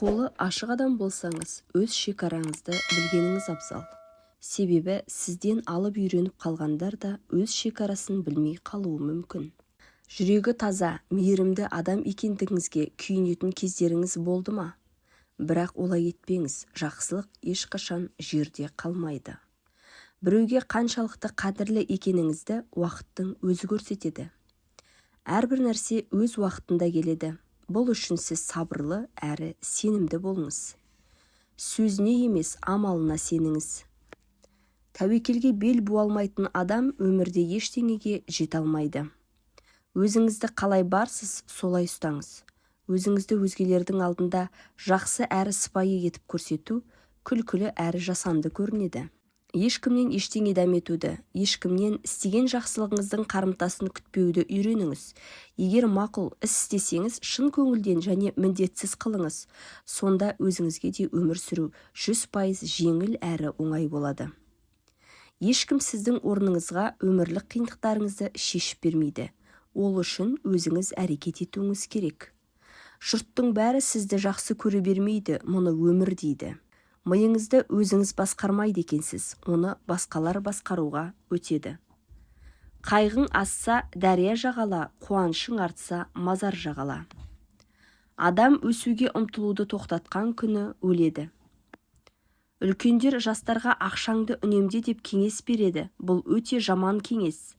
қолы ашық адам болсаңыз, өз шекараңызды білгеніңіз абзал. Себебі сізден алып үйреніп қалғандар да өз шекарасын білмей қалуы мүмкін. Жүрегі таза, мейірімді адам екендігіңізге күйінетін кездеріңіз болды ма? Бірақ олай етпеңіз, жақсылық ешқашан жерде қалмайды. Біреуге қаншалықты қадірлі екеніңізді уақыттың өзі көрсетеді. Әрбір нәрсе өз уақытында келеді. Бұл үшін сіз сабырлы әрі сенімді болыңыз. Сөзіне емес, амалына сеніңіз. Тәуекелге бел буа алмайтын адам өмірде ештеңеге жете алмайды. Өзіңізді қалай барсыз, солай ұстаңыз. Өзіңізді өзгелердің алдында жақсы әрі сыпайы етіп көрсету күлкілі әрі жасанды көрінеді. Ешкімнен ештеңе дәметуді, ешкімнен істеген жақсылығыңыздың қарымтасын күтпеуді үйреніңіз. Егер мақұл іс істесеңіз, шын көңілден және міндетсіз қылыңыз. Сонда өзіңізге де өмір сүру 100% жеңіл әрі оңай болады. Ешкім сіздің орныңызға өмірлік қиындықтарыңызды шешіп бермейді. Ол үшін өзіңіз әрекет етуіңіз керек. Жұрттың бәрі сізді жақсы көре бермейді, мұны өмір дейді. Миыңызды өзіңіз басқармайды екенсіз, оны басқалар басқаруға өтеді. Қайғың асса, дәрия жағала, қуанышың артса, мазар жағала. Адам өсуге ұмтылуды тоқтатқан күні өледі. Үлкендер жастарға ақшаңды үнемде деп кеңес береді. Бұл өте жаман кеңес.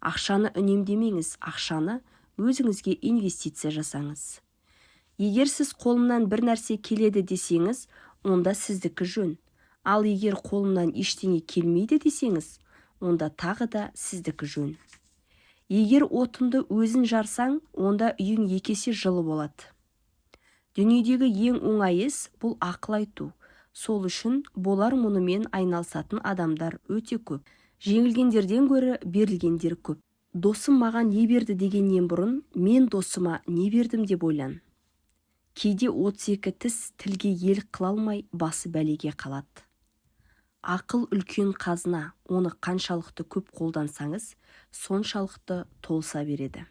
Ақшаны үнемдемеңіз, ақшаны өзіңізге инвестиция жасаңыз. Егер сіз қолымнан бір нәрсе келеді десеңіз, онда сіздікі жөн. Ал егер қолымнан ештеңе келмейді десеңіз, онда тағы да сіздікі жөн. Егер отынды өзін жарсаң, онда үйің екесе жылы болады. Дүниедегі ең оңай іс бұл ақыл айту. Сол үшін болар мұнымен айналысатын адамдар өте көп. Жеңілгендерден гөрі берілгендер көп. Досым маған не берді дегеннен бұрын, мен досыма не бердім деп ойлан. Кейде 32 тіс тілге ел қыла алмай басы бәлеге қалады. Ақыл үлкен қазына, оны қаншалықты көп қолдансаңыз, соншалықты толса береді.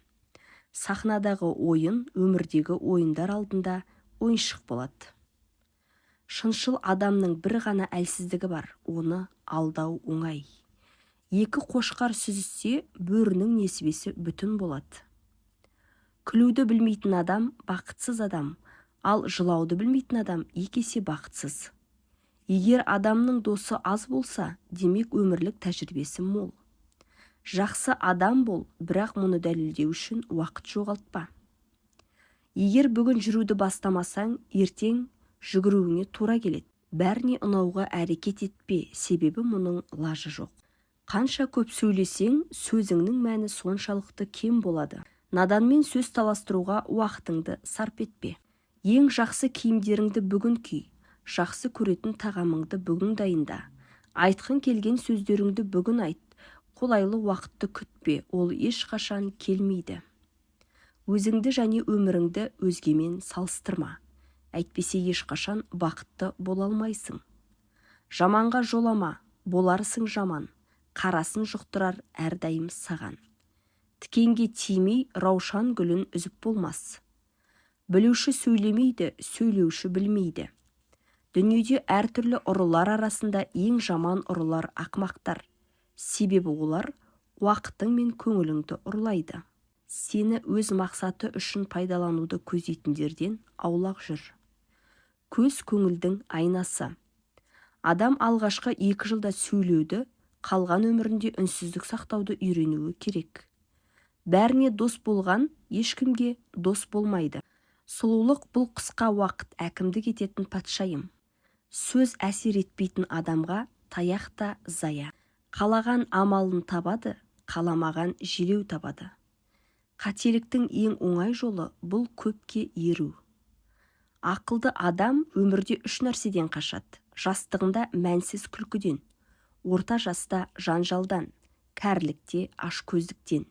Сахнадағы ойын өмірдегі ойындар алдында ойыншық болады. Шыншыл адамның бір ғана әлсіздігі бар, оны алдау оңай. Екі қошқар сүзіссе, бөрінің несібесі бүтін болады. Күлуді білмейтін адам бақытсыз адам. Ал жылауды білмейтін адам екесе бақытсыз. Егер адамның досы аз болса, демек өмірлік тәжірибесі мол. Жақсы адам бол, бірақ мұны дәлелдеу үшін уақыт жоғалтпа. Егер бүгін жүруді бастамасаң, ертең жүгіруіңе тура келеді. Бәріне ұнауға әрекет етпе, себебі мұның лажы жоқ. Қанша көп сөйлесең, сөзіңнің мәні соншалықты кем болады. Наданмен сөз таластыруға уақытыңды сарп етпе. Ең жақсы киімдеріңді бүгін ки, жақсы көретін тағамыңды бүгін дайында. Айтқың келген сөздеріңді бүгін айт. Қолайлы уақытты күтпе, ол ешқашан келмейді. Өзіңді және өміріңді өзгемен салыстырма. Әйтпесе ешқашан бақытты бола алмайсың. Жаманға жолама, боларсың жаман. Қарасын жұқтырар әрдайым саған. Тікенге тимей, раушан гүлін үзіп болмас. Білуші сөйлемейді, сөйлеуші білмейді. Дүниеде әртүрлі ұрылар арасында ең жаман ұрылар ақымақтар. Себебі олар уақытың мен көңіліңді ұрлайды. Сені өз мақсаты үшін пайдалануды көздейтіндерден аулақ жүр. Көз көңілдің айнасы. Адам алғашқы 2 жылда сөйлеуді, қалған өмірінде үнсіздік сақтауды үйренуі керек. Бәріне дос болған, ешкімге дос болмайды. Сұлулық бұл қысқа уақыт әкімдік ететін патшайым. Сөз әсер етпейтін адамға таяқ та зая. Қалаған амалын табады, қаламаған желеу табады. Қателіктің ең оңай жолы бұл көпке еру. Ақылды адам өмірде 3 нәрседен қашады. Жастығында мәнсіз күлкіден, орта жаста жанжалдан, кәрілікте ашкөздіктен.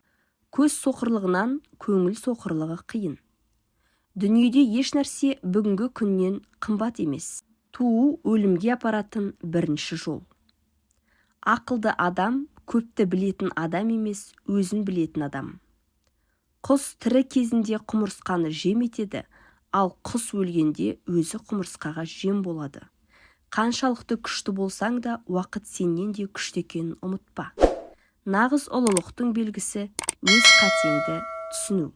Көз соқырлығынан көңіл соқырлығы қиын. Дүниеде еш нәрсе бүгінгі күннен қымбат емес. Туу өлімге апаратын бірінші жол. Ақылды адам көпті білетін адам емес, өзін білетін адам. Құс тірі кезінде құмырсқаны жем етеді, ал құс өлгенде өзі құмырсқаға жем болады. Қаншалықты күшті болсаң да, уақыт сенен де күшті екенін ұмытпа. Нағыз ұлылықтың белгісі өз қатеңді түсіну.